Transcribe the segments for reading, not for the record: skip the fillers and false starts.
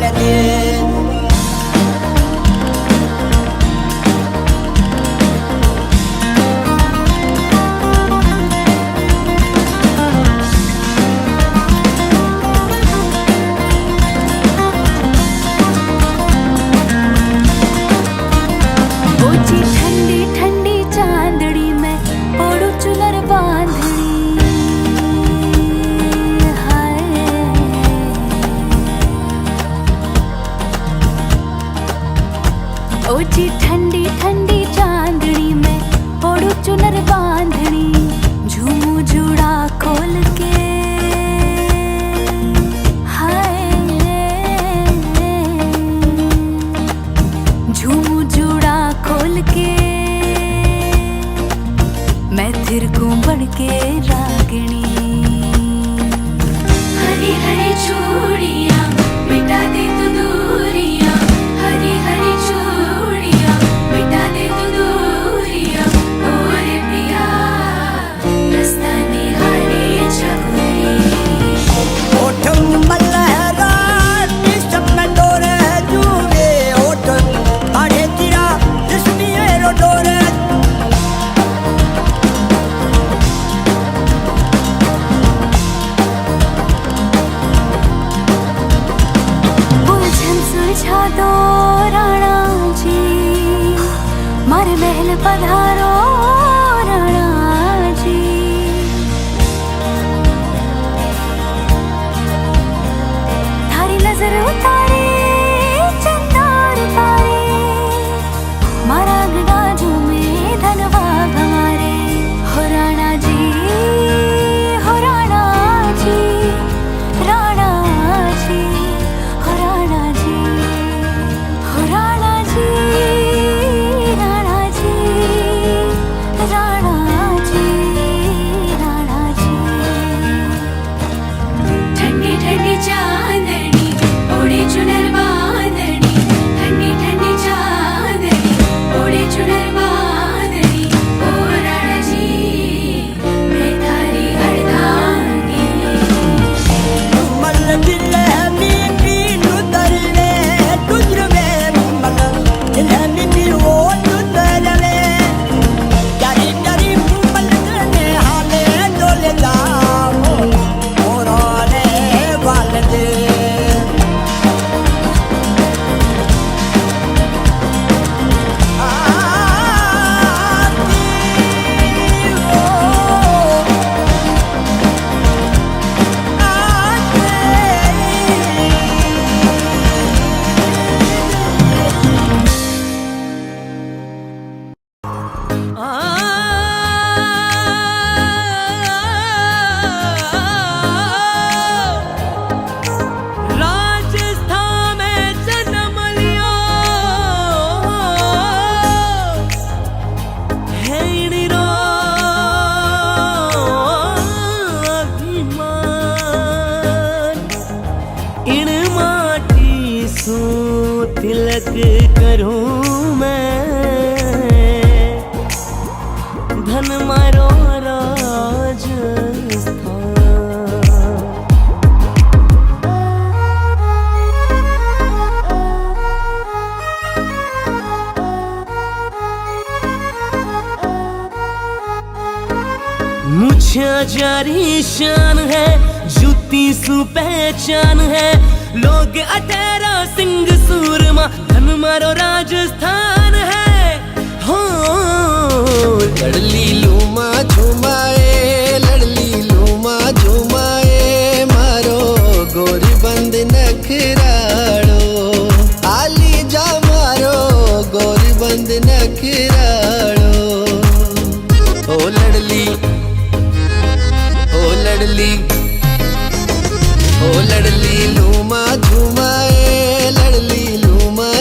वाले ओजी ठंडी ठंडी चांदनी में ओढ़ू चुनर बांधनी झूमू जुड़ा खोल के हाय झूमू जुड़ा खोल के मैं थिरकूं बढ़ के रागिणी हरी हरी चूड़ियां मिटा दे तू दूरियां हरी हरी चूड़ियां मिटा दे तू दूरियां और पिया रास्ता निहारे चकोरी ओठम मल्लहरा सब में डोरे जुए ओठम आड़े तिरा जिसमें रो डोरे सुलझा दो राणा जी मारे महल पधारो राणा जी थारी नजर उतारे चंदार तारे मारा गड़ा झूमे धनवा हमारे हो राणा जी हो राणा जी राणा जी हो राणा जी हो राणा जी राणा जी राणा जी राणा जी ठंडी ठंडी चांदनी ओढ़े चुनर बांधनी ठंडी ठंडी चांदनी ओढ़े चुनर बांधनी ओ राणा जी मैं थारी अर्धांगिनी मल दिल में पीनु दरले तुझरे मल दिल में पीनु तुझरे यारी यारी मल ने हाले डोले जाओ ओराने वाले राजस्थान में जन्म लिया है इनरो अभिमान इन माटी सो तिलक करूं मैं धन मारो राजस्थान मुझे जारी शान है जुती सु पहचान है लोग अटेरा सिंह सूरमा धन मारो राजस्थान है हो लड़ली लूमा झुमाए मारो गोरी बंद नखराड़ो आली जा मारो गोरी बंद नखराड़ो ओ लड़ली लूमा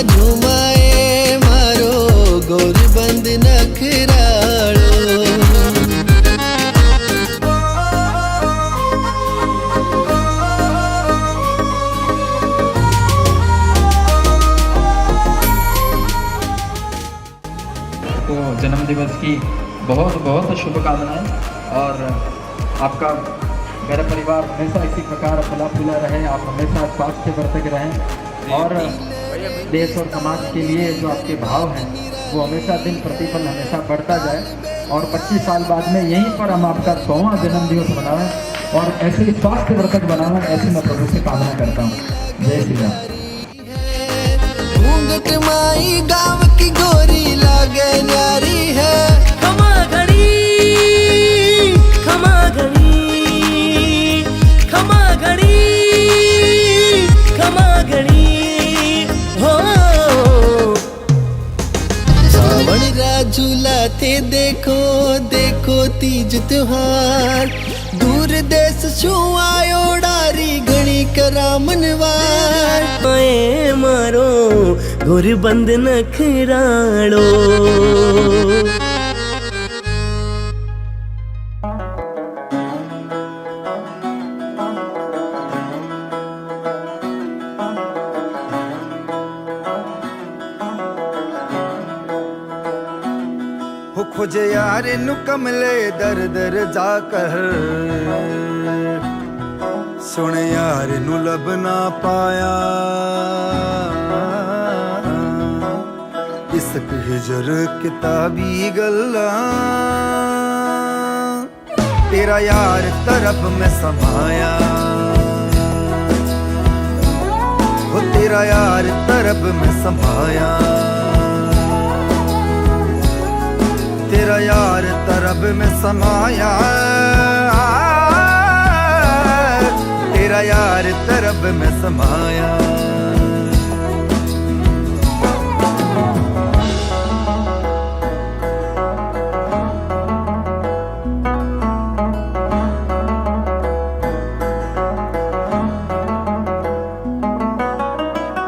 झुमाए मारो गोरी बंद नखराड़ो को जन्मदिवस की बहुत बहुत शुभकामनाएं और आपका मेरा परिवार हमेशा इसी प्रकार फला फूला रहे, आप हमेशा स्वास्थ्य वर्धक रहें। और देश और समाज के लिए जो आपके भाव हैं वो हमेशा दिन प्रतिपल हमेशा बढ़ता जाए और 25 साल बाद में यहीं पर हम आपका 100वां जन्मदिवस मनावें और ऐसे ही स्वास्थ्यवर्धक बनावें, ऐसी मैं प्रभु से कामना करता हूँ। जय श्री राम। घूंघट माई गाँव की गोरी लागे न्यारी है। खमा घड़ी, खमा घड़ी, खमा घड़ी, खमा घड़ी हो। सावन रा झूलाते देखो देखो तीज त्योहार, दूर देश छू आयो डारी घणी करामनवार। ए मारो गोरबंद नखराड़ो। खोजे यार नु कमले दर दर जाकर, सुन यार नु लब ना पाया। इसक हिजर किताबी गल्ला, तेरा यार तरफ में समाया हो, तेरा यार तरफ में समाया। तेरा यार तरब में समाया, तेरा यार तरब में समाया।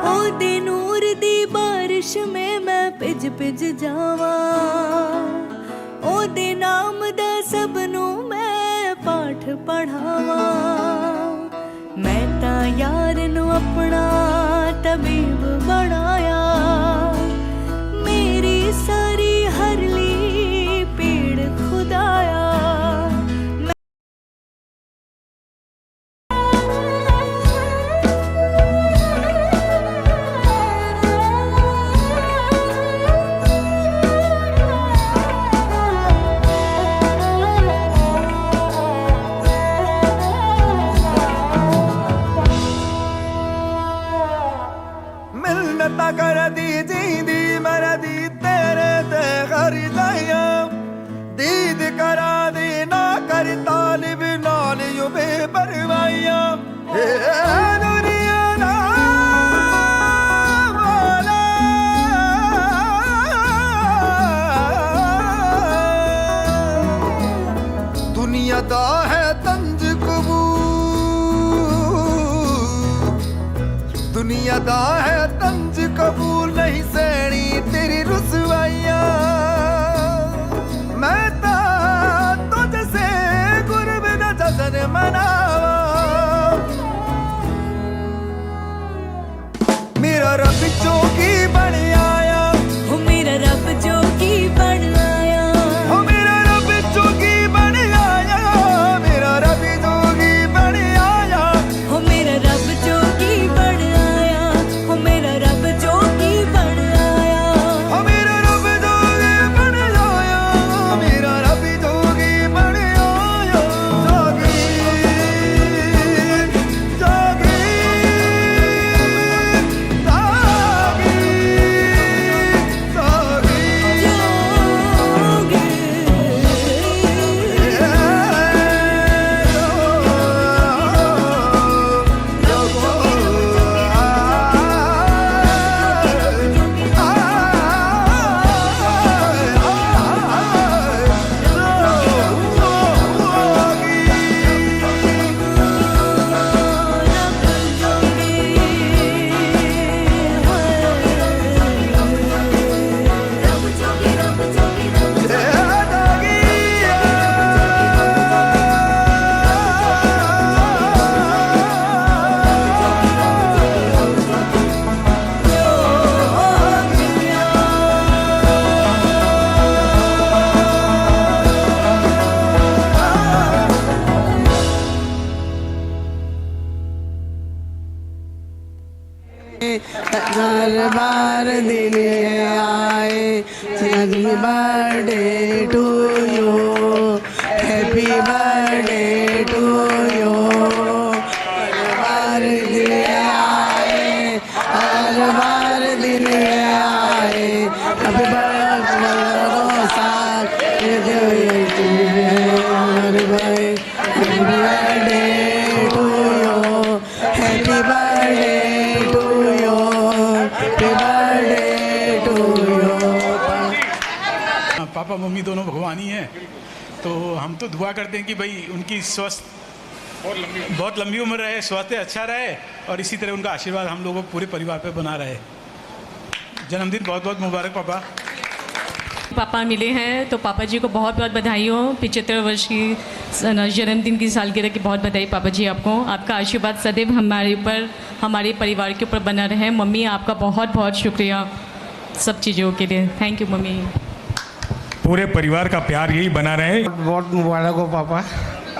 ओ दे नूर दी बारिश में मैं पिज पिज जावा, ओदे नाम दा सबनू मैं पाठ पढ़ावा। मैं ता यार नू अपना तबीब बनाया, मेरी सारी हरली पीड़ खुदाया। कर दी जींदी मरा दी तेरे ते घर जाया, दीद करा दी ना कर तालिब नाल यू बेपरवाइया। दुनिया दा वाला, दुनिया दा है तंज कबूल, दुनिया दा है तंज कबूल नहीं सैनी तेरी रुसवाइया। मैं ता तुझसे गुरब दा जश्न मनावा, मेरा रब जोगी बन आया हो, मेरा रब जोगी बन आया हो, मेरा रब जोगी बन आया, मेरा रब जोगी बन आया हो, मेरा रब जोगी बन आया हो, मेरा रब जोगी बन आया हो, मेरा रब जोगी बन आया, मेरा रब जोगी बन आया। जोगी जोगी जोगी जोगी हर बार दिन आए, happy birthday to you, happy birthday to you. हर बार दिन आए, हर बार दिन आए, हैप्पी बर्थडे साल birthday to you, happy birthday to you, happy birthday to you. पापा मम्मी दोनों भगवान ही हैं, तो हम तो दुआ करते हैं कि भाई उनकी स्वस्थ बहुत लंबी उम्र रहे, स्वास्थ्य अच्छा रहे और इसी तरह उनका आशीर्वाद हम लोगों पूरे परिवार पे बना रहे। जन्मदिन बहुत बहुत मुबारक पापा। पापा मिले हैं तो पापा जी को बहुत बहुत बधाई हो। 75 वर्ष की जन्मदिन की सालगिरह की बहुत बधाई पापा जी आपको। आपका आशीर्वाद सदैव हमारे ऊपर, हमारे परिवार के ऊपर बना रहे। मम्मी आपका बहुत बहुत शुक्रिया सब चीज़ों के लिए। Thank you mummy. पूरे परिवार का प्यार यही बना रहे। बहुत मुबारक हो पापा,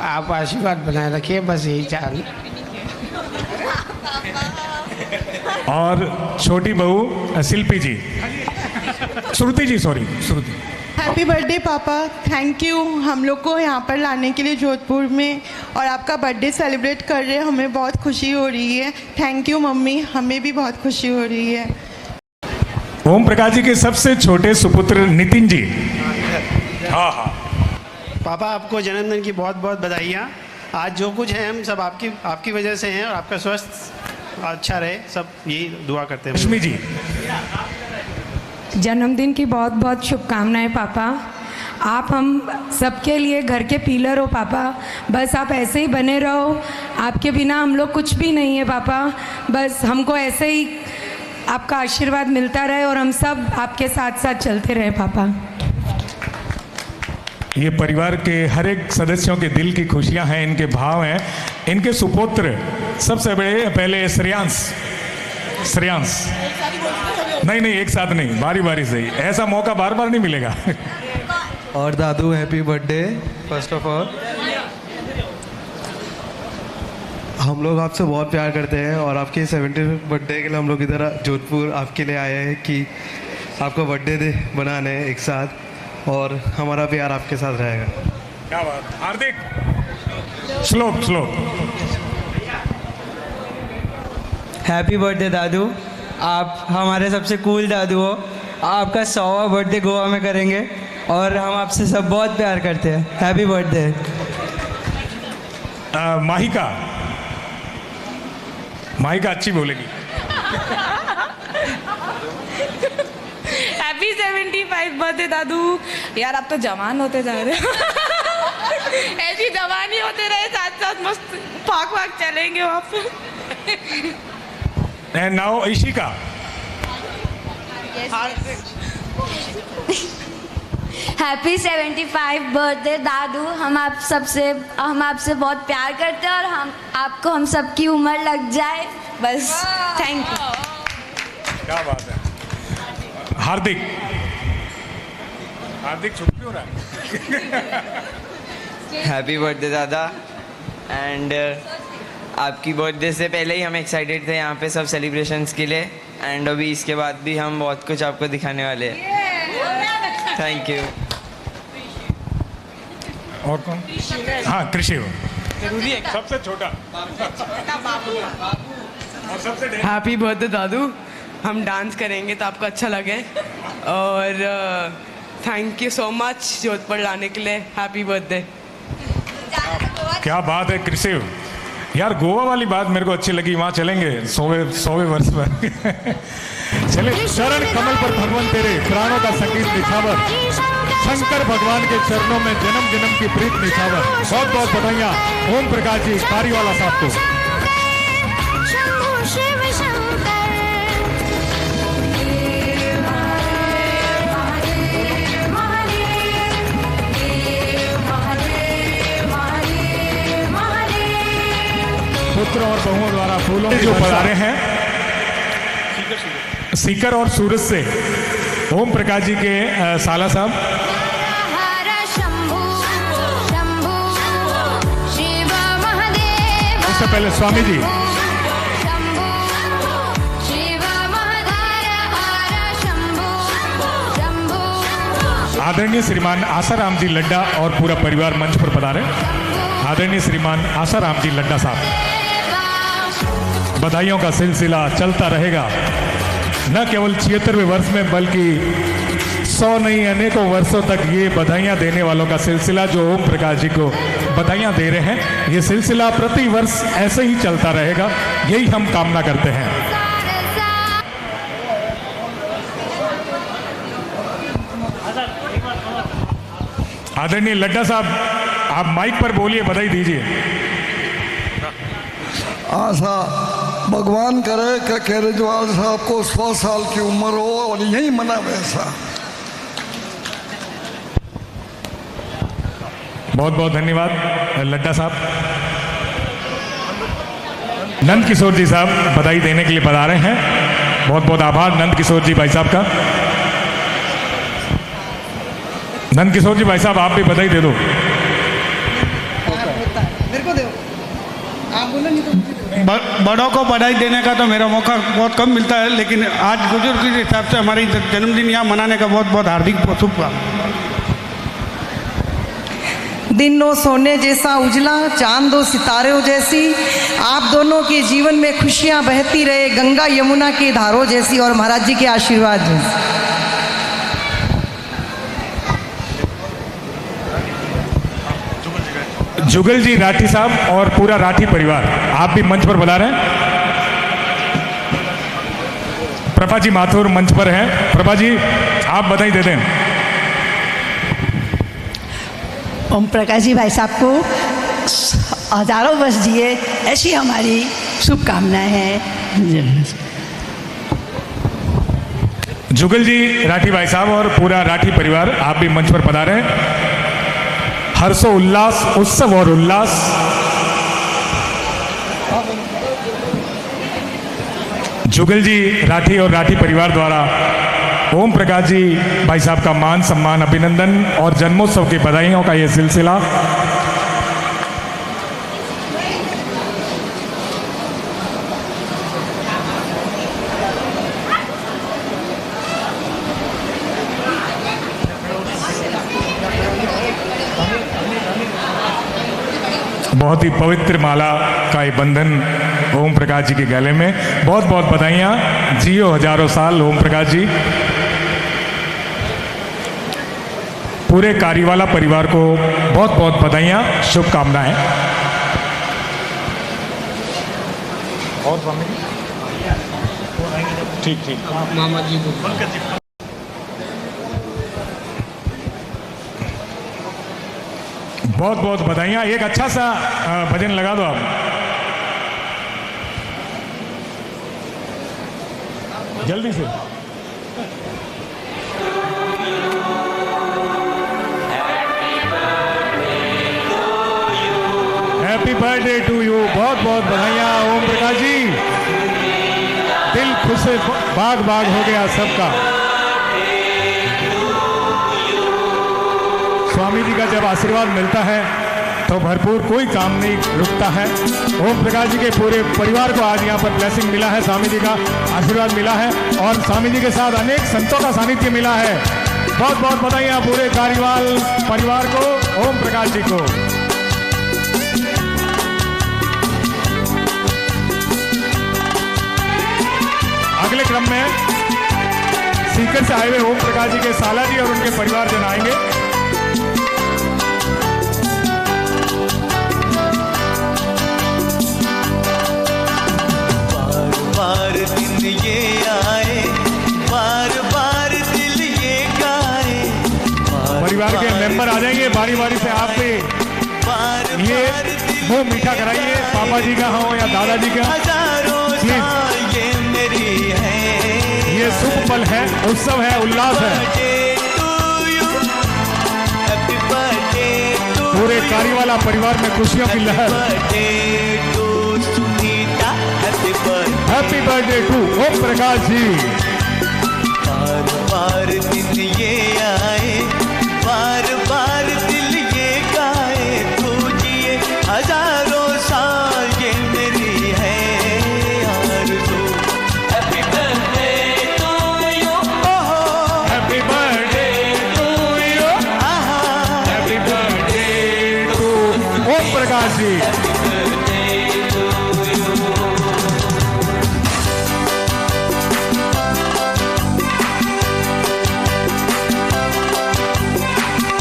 आप आशीर्वाद बनाए रखिए, बस यही चाह। और छोटी बहू शिल्पी जी, श्रुति जी, सॉरी श्रुति। हैप्पी बर्थडे पापा, थैंक यू हम लोग को यहाँ पर लाने के लिए जोधपुर में, और आपका बर्थडे सेलिब्रेट कर रहे हैं, हमें बहुत खुशी हो रही है। थैंक यू मम्मी, हमें भी बहुत खुशी हो रही है। ओम प्रकाश जी के सबसे छोटे सुपुत्र नितिन जी। हाँ हाँ पापा, आपको जन्मदिन की बहुत बहुत बधाइयाँ। आज जो कुछ है हम सब आपकी वजह से हैं, और आपका स्वास्थ्य अच्छा रहे, सब यही दुआ करते हैं। लक्ष्मी जी, जन्मदिन की बहुत बहुत शुभकामनाएं पापा। आप हम सबके लिए घर के पिलर हो पापा, बस आप ऐसे ही बने रहो। आपके बिना हम लोग कुछ भी नहीं है पापा, बस हमको ऐसे ही आपका आशीर्वाद मिलता रहे और हम सब आपके साथ साथ चलते रहे पापा। ये परिवार के हर एक सदस्यों के दिल की खुशियां हैं, इनके भाव हैं। इनके सुपुत्र सबसे बड़े पहले श्रेयांश नहीं एक साथ नहीं, बारी बारी से ही, ऐसा मौका बार बार नहीं मिलेगा। और दादू happy birthday. First of all हम लोग आपसे बहुत प्यार करते हैं, और आपके 70th बर्थडे के लिए हम लोग इधर जोधपुर आपके लिए आए हैं कि आपका बर्थडे बनाने एक साथ, और हमारा प्यार आपके साथ रहेगा। क्या बात। हार्दिक श्लोक हैप्पी बर्थडे दादू, आप हमारे सबसे कूल दादू हो। आपका 100वां बर्थडे गोवा में करेंगे और हम आपसे सब बहुत प्यार करते हैं। Happy birthday. माहिका अच्छी बोलेगी। हैप्पी 75 बर्थडे दादू। यार आप तो जवान होते जा रहे हो। ऐसी जवानी होते रहे, साथ साथ मस्त भाग चलेंगे वहाँ पे। And now Ishika. Happy 75 birthday दादू। हम आपसे बहुत प्यार करते हैं, और हम सबकी उम्र लग जाए बस। Thank you. क्या बात है। हार्दिक चुप क्यों रहा है? हैप्पी बर्थडे दादा। एंड आपकी बर्थडे से पहले ही हम एक्साइटेड थे यहाँ पे सब सेलिब्रेशंस के लिए, एंड अभी इसके बाद भी हम बहुत कुछ आपको दिखाने वाले हैं। Thank you. और कौन? हाँ, कृषि जरूरी है, सबसे छोटा और सबसे। हैप्पी बर्थडे दादू। हम डांस करेंगे तो आपको अच्छा लगे, और thank you so much Jodhpur लाने के लिए। Happy birthday. क्या बात है कृषि यार, गोवा वाली बात मेरे को अच्छी लगी। वहाँ चलेंगे 100वें वर्ष पर। चले शरण कमल पर भगवान तेरे, प्राणों का संगीत निछावर, शंकर भगवान के चरणों में जन्म जन्म की प्रीत निछावर। बहुत बहुत बधाइयाँ ओम प्रकाश जी कारीवाला साहब को। पुत्र और बहुओं द्वारा फूलों जो पधारे हैं सीकर और सूरज से ओम प्रकाश जी के साला साहब। उससे पहले स्वामी जी। आदरणीय श्रीमान आसाराम जी लड्डा और पूरा परिवार मंच पर पधारे। आदरणीय श्रीमान आसाराम जी लड्डा साहब, बधाइयों का सिलसिला चलता रहेगा, न केवल 76वें वर्ष में बल्कि 100 नहीं अनेकों वर्षों तक ये बधाइयाँ देने वालों का सिलसिला जो ओम प्रकाश जी को बधाइयाँ दे रहे हैं, ये सिलसिला प्रति वर्ष ऐसे ही चलता रहेगा, यही हम कामना करते हैं। आदरणीय लड्डा साहब, आप माइक पर बोलिए, बधाई दीजिए। आशा भगवान करे कि केजरीवाल साहब को 100 साल की उम्र हो और यही मना वैसा। बहुत बहुत धन्यवाद लड्डा साहब। नंद किशोर जी साहब बधाई देने के लिए पधारे हैं, बहुत बहुत आभार नंद किशोर जी भाई साहब का। नंद किशोर जी भाई साहब, आप भी बधाई दे दो। मेरे को दो, आप बोलो नहीं तो बड़ों को बधाई देने का तो मेरा मौका बहुत कम मिलता है, लेकिन आज बुजुर्ग के हिसाब से हमारी जन्मदिन यहाँ मनाने का बहुत बहुत हार्दिक शुभकामनाएं। दिन हो सोने जैसा उजला, चांद हो सितारों जैसी, आप दोनों के जीवन में खुशियाँ बहती रहे गंगा यमुना की धारों जैसी, और महाराज जी के आशीर्वाद जैसी। जुगल जी राठी साहब और पूरा राठी परिवार, आप भी मंच पर बुला रहे हैं। प्रभा जी माथुर मंच पर हैं, प्रभा जी आप बधाई दे दें। ओम प्रकाश जी भाई साहब को हजारों वर्ष जिए, ऐसी हमारी शुभकामनाएं हैं। जुगल जी राठी भाई साहब और पूरा राठी परिवार, आप भी मंच पर पधारे हैं। हर्षो उल्लास, उत्सव और उल्लास। जुगल जी राठी और राठी परिवार द्वारा ओम प्रकाश जी भाई साहब का मान सम्मान, अभिनंदन और जन्मोत्सव की बधाइयों का ये सिलसिला बहुत ही पवित्र माला का ये बंधन ओम प्रकाश जी के गले में। बहुत बहुत बधाइयाँ, जियो हजारों साल ओम प्रकाश जी। पूरे कारीवाला परिवार को बहुत बहुत बधाइयाँ, शुभकामनाएं। और ठीक ठीक मामा जी बहुत बहुत बधाइयाँ। एक अच्छा सा भजन लगा दो आप। जल्दी से। हैप्पी बर्थडे टू यू, बहुत बहुत बधाइयाँ ओम प्रकाश जी। दिल खुश बाग बाग हो गया सबका। स्वामी जी का जब आशीर्वाद मिलता है तो भरपूर कोई काम नहीं रुकता है। ओम प्रकाश जी के पूरे परिवार को आज यहाँ पर ब्लेसिंग मिला है, स्वामी जी का आशीर्वाद मिला है और स्वामी जी के साथ अनेक संतों का सानिध्य मिला है। बहुत बहुत बधाइयाँ पूरे कारीवाल परिवार को, ओम प्रकाश जी को। अगले क्रम में सीकर से आए हुए ओम प्रकाश जी के साला जी और उनके परिवारजन आएंगे। बार दिन ये आए, बार बार दिल ये गाए। परिवार के मेंबर आ जाएंगे बारी बारी से। आप भी ये मुंह मीठा कराइए, पापा जी का हो या दादाजी का। ये मेरी है, ये शुभ पल है, उत्सव है, उल्लास है। पूरे कारीवाला परिवार में खुशियों की लहर। Happy birthday to Om Prakash जी। बार बार दिन ये आए, बार बार दिल ये गाए। तू जिए हजारों साल, ये मेरी है आरज़ू। Happy birthday to you, happy birthday to you. Prakash ji.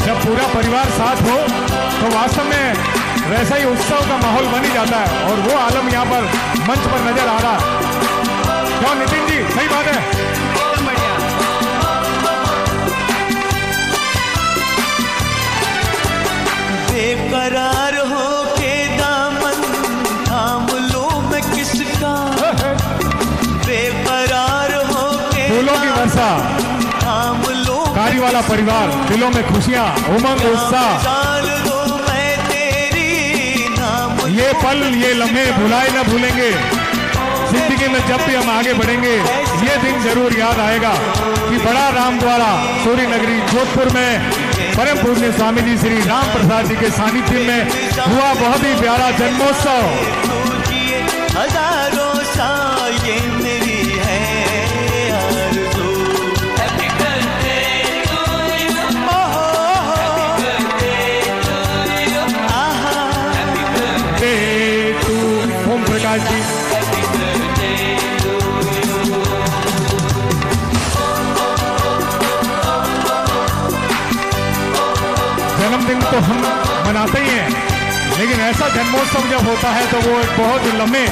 जब पूरा परिवार साथ हो तो वास्तव में वैसा ही उत्सव का माहौल बन ही जाता है, और वो आलम यहाँ पर मंच पर नजर आ रहा है। क्यों नितिन जी, सही बात है। एकदम बढ़िया। बेकरार हो के दामन थाम लो मैं किसका, बेकरार हो के फूलों की वर्षा, थाम लो कारी वाला परिवार, दिलों में खुशियां, उमंग, उत्साह। ये पल, ये लम्हे भुलाए न भूलेंगे। जिंदगी में जब भी हम आगे बढ़ेंगे ये दिन जरूर याद आएगा कि बड़ा राम द्वारा सूर्य नगरी जोधपुर में परम पूज्य स्वामी जी श्री राम प्रसाद जी के सानिध्य में हुआ बहुत ही प्यारा जन्मोत्सव। हजारों साल ये मेरी है आरज़ू। Happy birthday to you, happy birthday to you, आहा happy birthday to Om Prakash ji. जन्मदिन तो हम मनाते ही हैं, लेकिन ऐसा जन्मोत्सव जब होता है तो वो एक बहुत लम्हे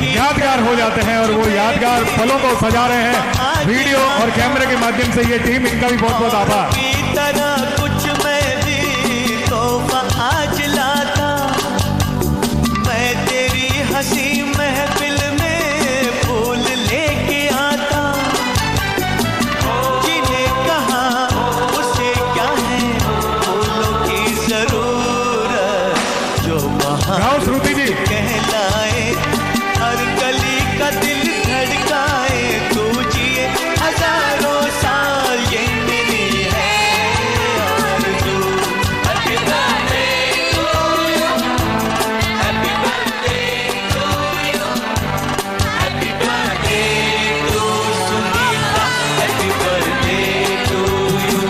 यादगार हो जाते हैं, और वो यादगार पलों को सजा रहे हैं वीडियो और कैमरे के माध्यम से। ये टीम, इनका भी बहुत बहुत आभार। कुछ मैं भी तोहफा आज लाता, मैं तेरी हंसी महफिल में फूल लेके आता। जिन्हें कहा उसे क्या है फूलों की जरूरत, जो श्रुति जी कहलाए हर गली का दिल धड़काए। तू जिए हजारों साल ये मेरी है आरज़ू। Happy birthday to you, happy birthday to you, happy birthday to Sunita, happy birthday to you.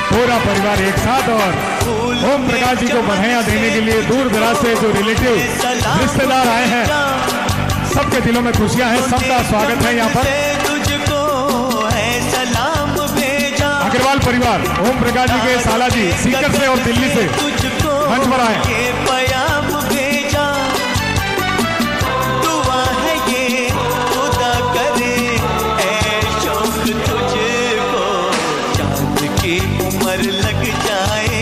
पूरा परिवार एक साथ, और ओम प्रकाश जी को बधाइयां देने के लिए दूर दराज से जो रिलेटिव रिश्तेदार आए हैं, सबके दिलों में खुशियां हैं, सबका स्वागत है यहाँ पर। तुझको है सलाम भेजा, अग्रवाल परिवार ओम प्रकाश जी के साला जी सीकर से और दिल्ली से मंच पर आए। ये पयाम भेजा, दुआ है ये खुदा करे ऐ शौक तुझको, चांद की उम्र लग जाए,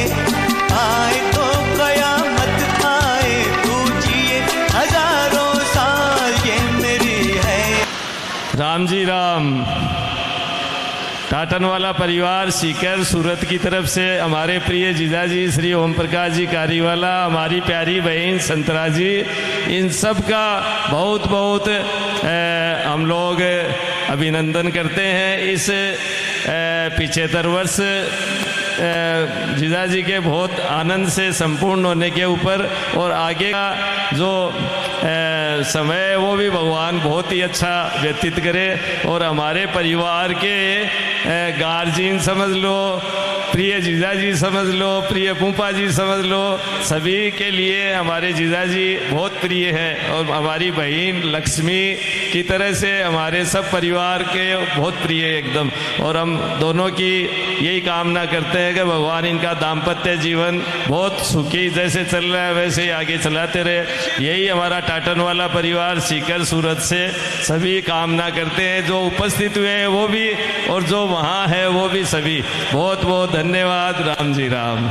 आए तो कयामत आए। तू जिए हजारों साल ये मेरी है। राम जी राम। टाटनवाला परिवार सीकर सूरत की तरफ से हमारे प्रिय जीजाजी श्री ओम प्रकाश जी कारीवाला, हमारी प्यारी बहन संतरा जी, इन सब का बहुत बहुत हम लोग अभिनंदन करते हैं। इस 75 वर्ष जीजाजी के बहुत आनंद से संपूर्ण होने के ऊपर, और आगे का जो समय है वो भी भगवान बहुत ही अच्छा व्यतीत करे, और हमारे परिवार के गार्जियन समझ लो, प्रिय जीजाजी समझ लो, प्रिय फूफा जी समझ लो, सभी के लिए हमारे जीजाजी बहुत प्रिय है, और हमारी बहन लक्ष्मी की तरह से हमारे सब परिवार के बहुत प्रिय है एकदम। और हम दोनों की यही कामना करते हैं कि भगवान इनका दाम्पत्य जीवन बहुत सुखी जैसे चल रहा है वैसे ही आगे चलाते रहे। यही हमारा टाटनवाला परिवार सीकर सूरत से सभी कामना करते हैं, जो उपस्थित हुए हैं वो भी और जो वहाँ है वो भी सभी। बहुत बहुत धन्यवाद। राम जी राम।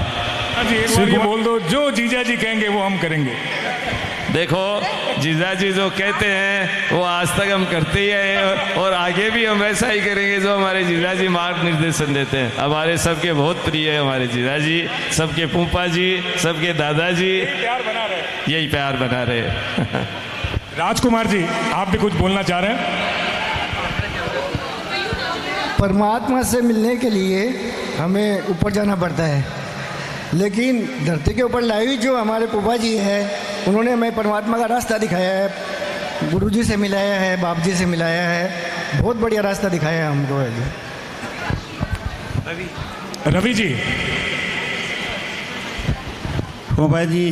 जी एक बार ये बोल दो, जो जीजा जी कहेंगे वो हम करेंगे। देखो जीजा जी जो कहते हैं वो आज तक हम करते ही हैं, और आगे भी हम वैसा ही करेंगे जो हमारे जीजा जी मार्ग निर्देशन देते हैं। हमारे सबके बहुत प्रिय है हमारे जीजा जी, सबके फूफा जी, सबके दादाजी, यही प्यार बना रहे। राजकुमार जी आप भी कुछ बोलना चाह रहे हैं? परमात्मा से मिलने के लिए हमें ऊपर जाना पड़ता है, लेकिन धरती के ऊपर लाई जो हमारे पुपा जी है, उन्होंने हमें परमात्मा का रास्ता दिखाया है, गुरुजी से मिलाया है, बाप जी से मिलाया है, बहुत बढ़िया रास्ता दिखाया है हमको। रवि जी। पुपा जी,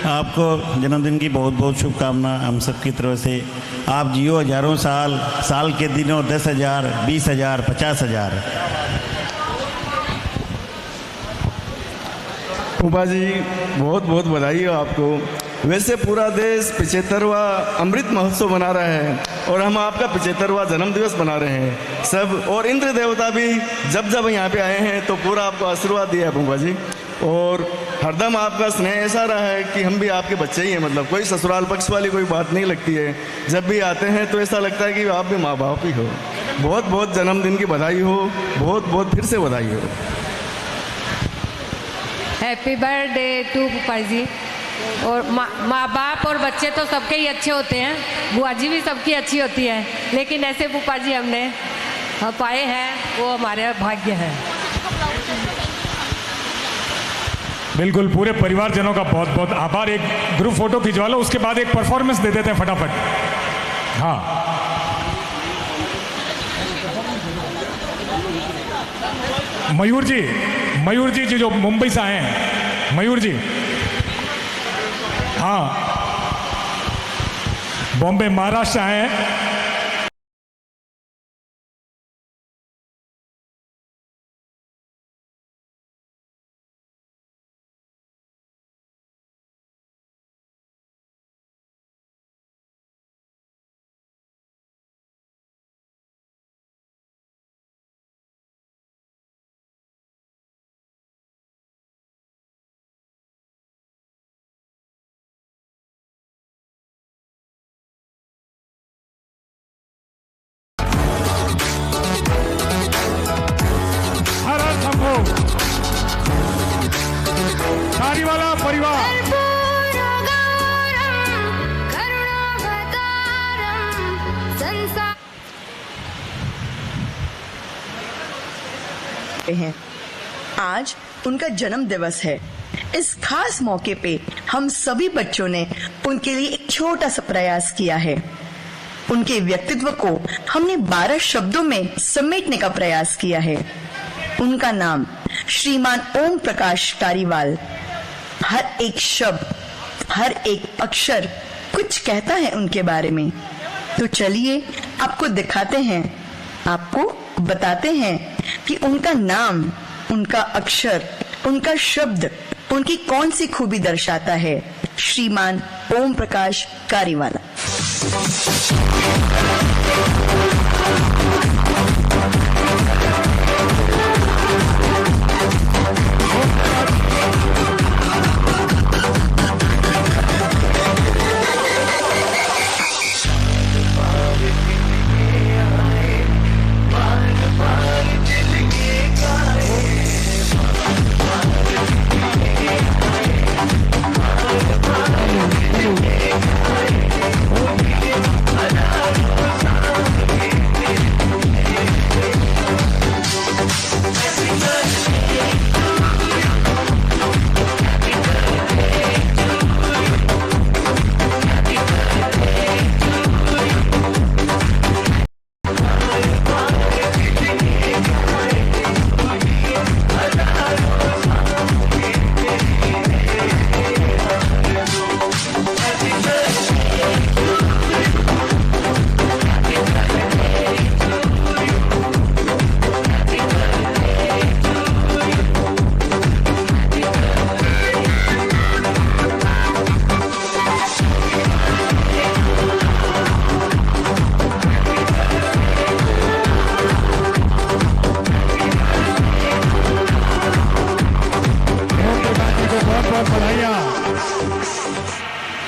आपको जन्मदिन की बहुत बहुत शुभकामना हम सब की तरफ से। आप जियो हजारों साल, साल के दिनों 10,000, 20,000, 50,000। पुपा जी बहुत बहुत बधाई हो आपको। वैसे पूरा देश 75वां अमृत महोत्सव मना रहा है और हम आपका 75वां जन्मदिवस मना रहे हैं सब, और इंद्र देवता भी जब जब यहाँ पे आए हैं तो पूरा आपको आशीर्वाद दिया है पुपा जी। और हरदम आपका स्नेह ऐसा रहा है कि हम भी आपके बच्चे ही हैं, मतलब कोई ससुराल पक्ष वाली कोई बात नहीं लगती है। जब भी आते हैं तो ऐसा लगता है कि आप भी माँ बाप ही हो। बहुत बहुत जन्मदिन की बधाई हो, बहुत बहुत फिर से बधाई हो। हैप्पी बर्थडे टू पुपा जी। और माँ बाप और बच्चे तो सबके ही अच्छे होते हैं, बुआ जी भी सबकी अच्छी होती है, लेकिन ऐसे पुपा जी हमने पाए हैं, वो हमारे भाग्य है। बिल्कुल, पूरे परिवारजनों का बहुत बहुत आभार। एक ग्रुप फोटो खिंचवा लो, उसके बाद एक परफॉर्मेंस दे देते हैं फटाफट। हाँ, मयूर जी जो मुंबई से आए हैं, मयूर जी। हाँ, बॉम्बे महाराष्ट्र आए हैं। वाला परिवार हैं। आज उनका जन्म दिवस है। इस खास मौके पे हम सभी बच्चों ने उनके लिए एक छोटा सा प्रयास किया है। उनके व्यक्तित्व को हमने 12 शब्दों में समेटने का प्रयास किया है। उनका नाम श्रीमान ओम प्रकाश कारीवाल। हर एक शब्द, हर एक अक्षर कुछ कहता है उनके बारे में। तो चलिए आपको दिखाते हैं, आपको बताते हैं कि उनका नाम, उनका अक्षर, उनका शब्द उनकी कौन सी खूबी दर्शाता है। श्रीमान ओम प्रकाश कारीवाला।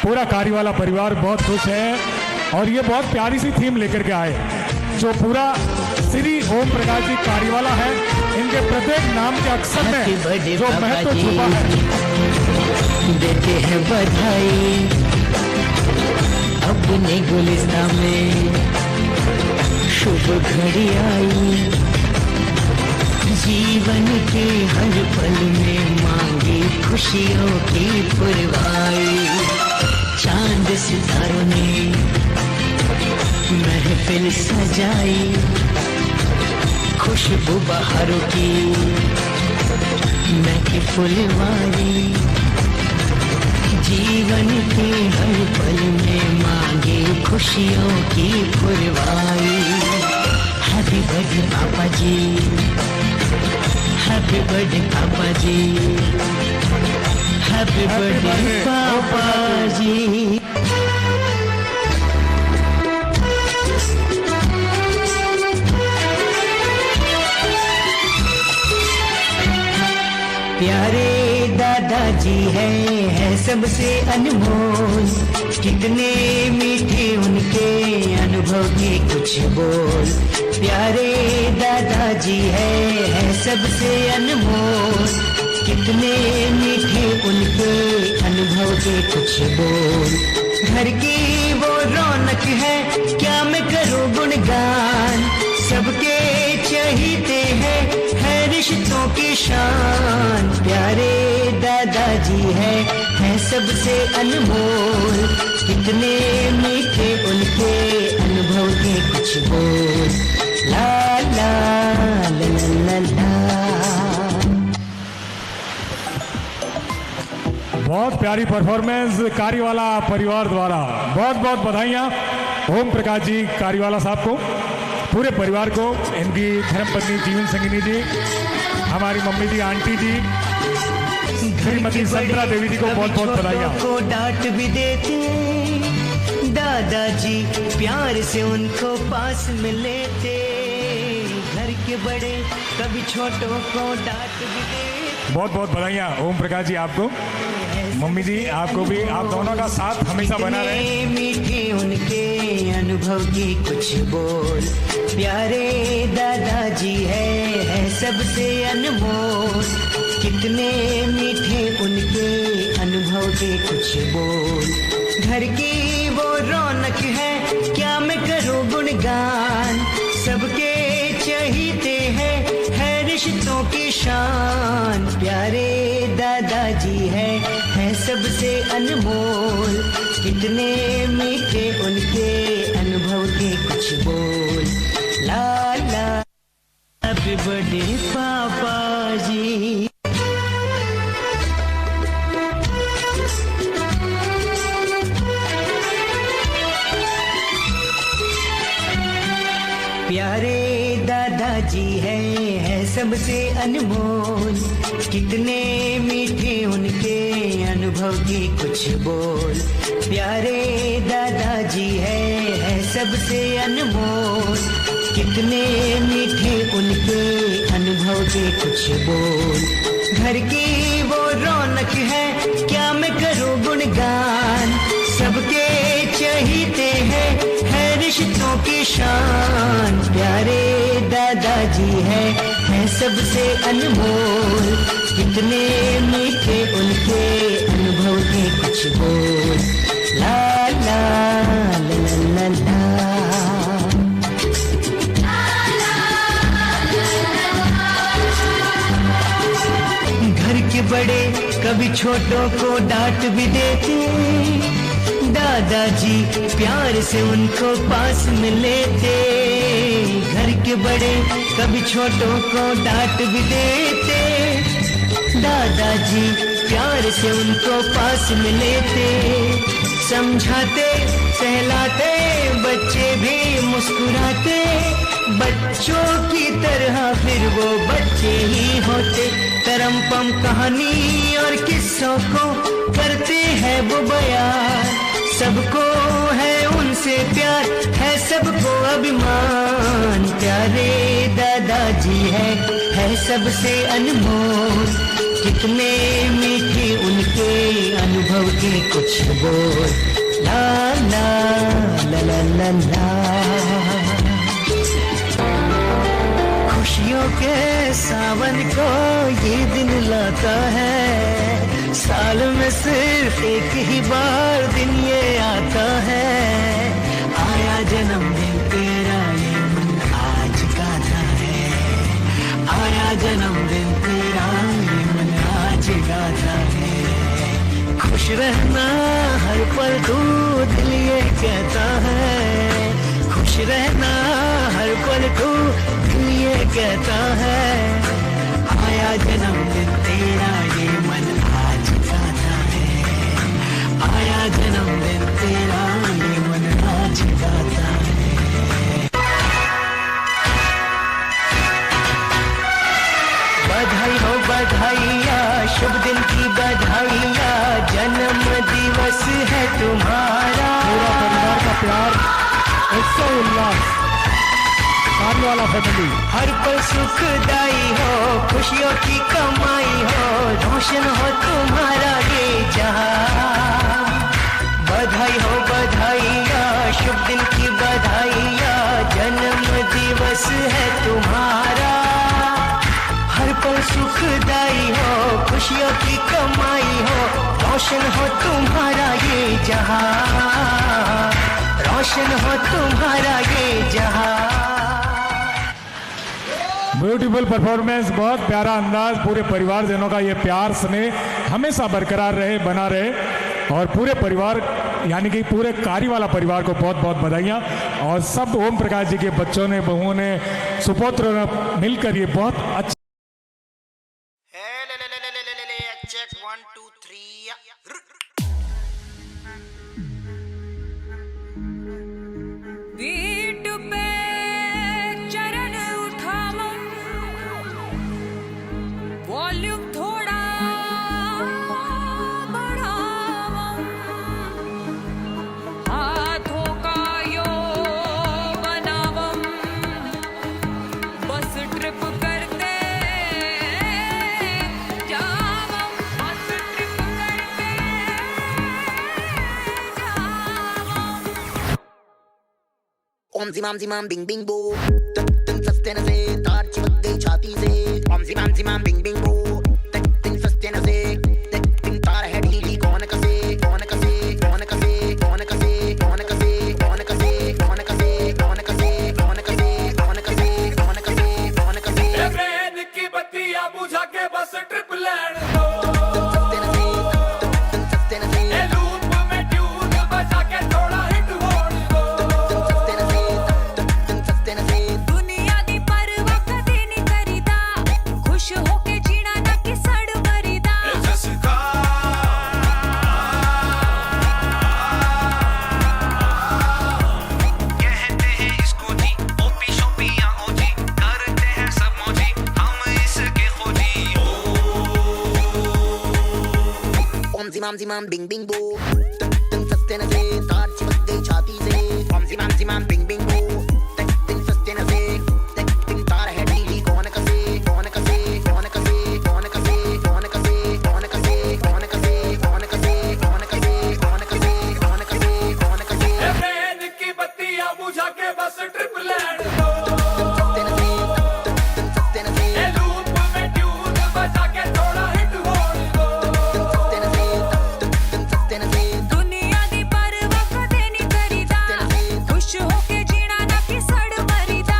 पूरा कारीवाला परिवार बहुत खुश है और ये बहुत प्यारी सी थीम लेकर के आए, जो पूरा श्री ओम प्रकाश जी कारीवाला है। इनके प्रत्येक नाम के अक्षर में जो महत्व छुपा है। देते हैं बधाई अपने गुलिस्तान में, शुभ घड़ी आई जीवन के हर पल में मांगी खुशियों की पुरवाई। चांद सितारों ने महफिल सजाई, खुशबू बहारों की महके फुलवारी। जीवन के हर पल में मांगे खुशियों की पुरवाई। हैप्पी बर्थडे पापा जी, हैप्पी बर्थडे पापा जी, हैप्पी बर्थडे पापा जी। प्यारे दादाजी है सबसे अनमोल, कितने मीठे उनके अनुभव के कुछ बोल। प्यारे दादाजी है सबसे अनमोल, कितने मीठे उनके अनुभव के कुछ बोल। घर की वो रौनक है क्या मैं करूं गुणगान, सबके चहीते हैं है रिश्तों की शान। प्यारे दादाजी है सबसे अनमोल, कितने मीठे उनके अनुभव के कुछ बोल। ला ला ला ला ला। बहुत प्यारी परफॉर्मेंस कारीवाला परिवार द्वारा, बहुत बहुत बधाइयाँ ओम प्रकाश जी कारीवाला साहब को, पूरे परिवार को, इनकी धर्मपत्नी जीवन संगिनी जी, हमारी मम्मी जी, आंटी जी, श्रीमती संतरा देवी जी को बहुत बहुत बधाइयाँ। को डांट भी देते दादाजी, प्यार से उनको पास में लेते। घर के बड़े कभी छोटों को डांट भी देते। बहुत बहुत बधाइयाँ ओम प्रकाश जी आपको, मम्मी जी आपको भी, आप दोनों का साथ हमेशा बना रहे। मीठे उनके अनुभव की कुछ बोल। प्यारे दादाजी है सबसे अनमोल, कितने मीठे उनके अनुभव के कुछ बोल। घर की वो रौनक है क्या मैं करूं गुणगान, सबके चहीते हैं है रिश्तों की शान। प्यारे दादाजी है सबसे अनमोल, कितने मीठे उनके अनुभव के कुछ बोल। ला ला हैप्पी बर्थडे पापा जी। प्यारे दादाजी है सबसे अनमोल, कितने मीठे उनके अनुभव के कुछ बोल। प्यारे दादाजी है सबसे अनमोल, कितने मीठे उनके अनुभव के कुछ बोल। घर की वो रौनक है क्या मैं करूं गुणगान, सबके चहीते हैं है रिश्तों की शान। प्यारे दादाजी है सबसे अनमोल, कितने मीठे उनके अनुभव के कुछ बोल। ला ला ला ला ला। घर के बड़े कभी छोटों को डांट भी देते, दादाजी प्यार से उनको पास में लेते। घर के बड़े कभी छोटों को डांट भी देते, दादाजी प्यार से उनको पास में लेते। समझाते सहलाते बच्चे भी मुस्कुराते, बच्चों की तरह फिर वो बच्चे ही होते। तरमपम कहानी और किस्सों को करते हैं वो बयान, सबको है उनसे प्यार है सबको अभिमान। प्यारे दादाजी है सबसे अनमोल, कितने मीठे उनके अनुभव के कुछ बोल। ला ला ला ला ला ला। खुशियों के सावन को ये दिन लाता है, साल में सिर्फ एक ही बार दिन ये आता है। आया जन्मदिन तेरा ये मन आज गाता है, आया जन्मदिन तेरा ये मन आज गाता है। खुश रहना हर पल तू दिल ये कहता है, खुश रहना हर पल तू दिल ये कहता है। आया जन्मदिन तेरा ये मन आज गाता है, आया जन्मदिन तेरा ये मन आज गाता है। बधाई हो बधाइया, शुभ दिन की बधाइया, जन्म दिवस है तुम्हारा। पूरा परिवार का प्यार, उत्सव उल्लास, वाला फैमिली हर पल सुखदाई हो, खुशियों की कमाई हो, रोशन हो तुम्हारा ये जहां। बधाई हो बधाइया, शुभ दिन की बधाइया, जन्म दिवस है तुम्हारा। हर पल सुखदाई हो, खुशियों की कमाई हो, रोशन हो तुम्हारा ये जहां, रोशन हो तुम्हारा ये जहां। ब्यूटीफुल परफॉर्मेंस, बहुत प्यारा अंदाज, पूरे परिवार जनों का ये प्यार स्नेह हमेशा बरकरार रहे, बना रहे। और पूरे परिवार यानी कि पूरे कारीवाला परिवार को बहुत बहुत बधाइयाँ। और सब ओम प्रकाश जी के बच्चों ने, बहुओं ने, सुपुत्रों ने मिलकर ये बहुत अच्छा चेक 1 2 3 पीठ पे चरण उठाओ, वॉल्यूम थोड़ा बढ़ाओ, हाथों का योग बनाओ, बस ट्रिप करते जाओ, बस ट्रिप करते ओम जिमाम बिंग बिंग बो, तक तक सस्ते न से तार चिपक गई छाती से। ओम जिमाम बिंग बिंग बो, तक तक सस्ते न से, तक तक तार है ढीली, कौन कसे कौन कसे कौन कसे कौन कसे कौन कसे कौन कसे कौन कसे कौन कसे कौन कसे कौन कसे कौन कसे कौन कसे। ट्रेन की बत्तियां बुझा के बस ट्रिप लैंड दो, लूप में ट्यून बजा के थोड़ा हिट होने दो। दुनिया दी परवाह कदे नहीं करीदा, खुश होके जीना ना कि सड़ मरीदा। कहते हैं इसको जी, ओपी शोपियां ओजी, करते हैं सब मौजी, हम इसके खोजी। ओम जिमाम बिंग बिंग बो, तक तक सस्ते न से तार चिपक गई छाती से। ओम जिमाम बिंग बिंग बो, तक तक सस्ते न से, तक तक तार है ढीली, कौन कसे कौन कसे कौन कसे कौन कसे कौन कसे कौन कसे कौन कसे कौन कसे कौन कसे कौन कसे कौन कसे कौन कसे। ट्रेन की बत्तियां बुझा के बस ट्रिप लैंड दो, लूप में ट्यून बजा के थोड़ा हिट होने दो। दुनिया दी परवाह कदे नहीं करीदा, खुश होके जीना ना कि सड़ मरीदा।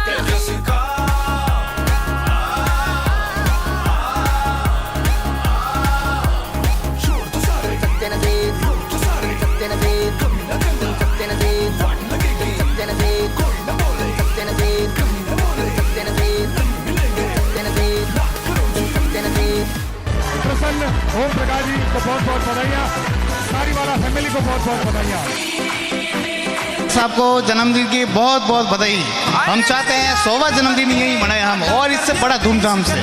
प्रसन्न ओम प्रकाश जी को बहुत बहुत बधाइयाँ, कारीवाला फैमिली को बहुत बहुत बधाइयाँ। साहब को जन्मदिन की बहुत बहुत बधाई। हम चाहते हैं 100वां जन्मदिन यही मनाए हम, और इससे बड़ा धूमधाम से।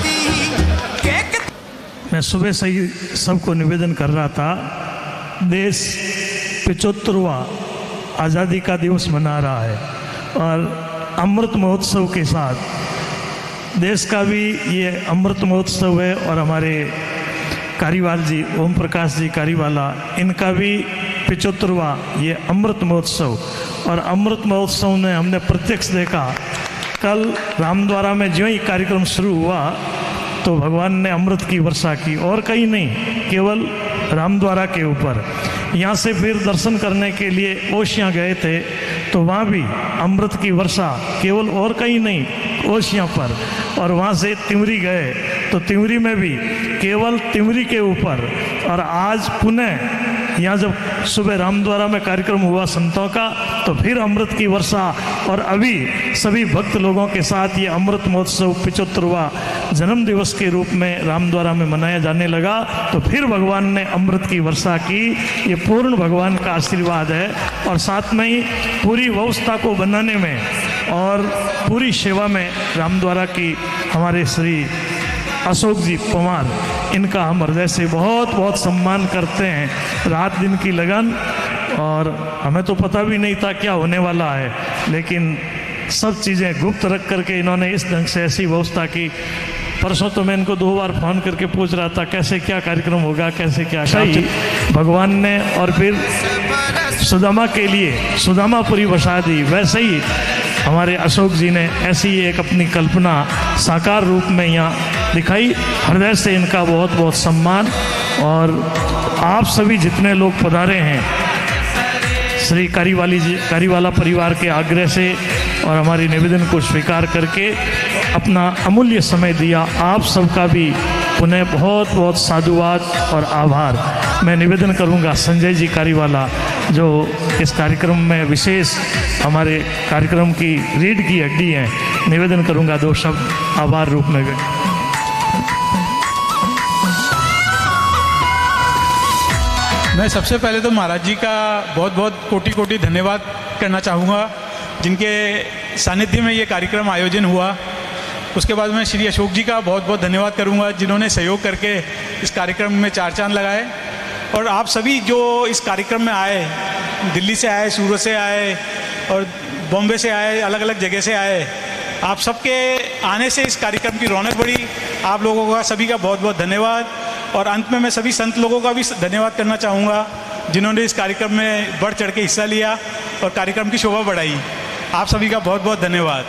मैं सुबह से ही सबको निवेदन कर रहा था, देश 75वां आज़ादी का दिवस मना रहा है और अमृत महोत्सव के साथ देश का भी ये अमृत महोत्सव है। और हमारे कारीवाल जी, ओम प्रकाश जी कारीवाला, इनका भी 75वां ये अमृत महोत्सव। और अमृत महोत्सव में हमने प्रत्यक्ष देखा, कल रामद्वारा में जो ही कार्यक्रम शुरू हुआ तो भगवान ने अमृत की वर्षा की, और कहीं नहीं, केवल रामद्वारा के ऊपर। यहाँ से फिर दर्शन करने के लिए ओशियाँ गए थे, तो वहाँ भी अमृत की वर्षा केवल और कहीं नहीं, ओशियाँ पर। और वहाँ से तिमरी गए तो तिमरी में भी केवल तिमरी के ऊपर, और आज पुनः यहाँ जब सुबह रामद्वारा में कार्यक्रम हुआ संतों का, तो फिर अमृत की वर्षा, और अभी सभी भक्त लोगों के साथ ये अमृत महोत्सव 75वां जन्म दिवस के रूप में रामद्वारा में मनाया जाने लगा। तो फिर भगवान ने अमृत की वर्षा की, ये पूर्ण भगवान का आशीर्वाद है। और साथ में ही पूरी व्यवस्था को बनाने में और पूरी सेवा में रामद्वारा की हमारे श्री अशोक जी पवार, इनका हम हृदय से बहुत बहुत सम्मान करते हैं। रात दिन की लगन, और हमें तो पता भी नहीं था क्या होने वाला है, लेकिन सब चीज़ें गुप्त रख करके इन्होंने इस ढंग से ऐसी व्यवस्था की। परसों तो मैं इनको 2 बार फ़ोन करके पूछ रहा था कैसे क्या कार्यक्रम होगा, कैसे क्या भगवान ने, और फिर सुदामा के लिए सुदामापुरी बसा दी। वैसे ही हमारे अशोक जी ने ऐसी एक अपनी कल्पना साकार रूप में यहाँ दिखाई। हृदय से इनका बहुत बहुत सम्मान। और आप सभी जितने लोग पधारे हैं श्री कारीवाला परिवार के आग्रह से और हमारी निवेदन को स्वीकार करके अपना अमूल्य समय दिया, आप सबका भी पुनः बहुत बहुत साधुवाद और आभार। मैं निवेदन करूंगा संजय जी कारीवाला, जो इस कार्यक्रम में विशेष हमारे कार्यक्रम की रीढ़ की हड्डी हैं, निवेदन करूंगा 2 शब्द आभार रूप में। मैं सबसे पहले तो महाराज जी का बहुत बहुत कोटि कोटि धन्यवाद करना चाहूँगा, जिनके सानिध्य में ये कार्यक्रम आयोजन हुआ। उसके बाद मैं श्री अशोक जी का बहुत बहुत धन्यवाद करूँगा, जिन्होंने सहयोग करके इस कार्यक्रम में 4 चांद लगाए। और आप सभी जो इस कार्यक्रम में आए, दिल्ली से आए, सूरत से आए और बॉम्बे से आए, अलग अलग जगह से आए, आप सबके आने से इस कार्यक्रम की रौनक बढ़ी। आप लोगों का सभी का बहुत बहुत धन्यवाद। और अंत में मैं सभी संत लोगों का भी धन्यवाद करना चाहूँगा, जिन्होंने इस कार्यक्रम में बढ़ चढ़ के हिस्सा लिया और कार्यक्रम की शोभा बढ़ाई। आप सभी का बहुत बहुत धन्यवाद।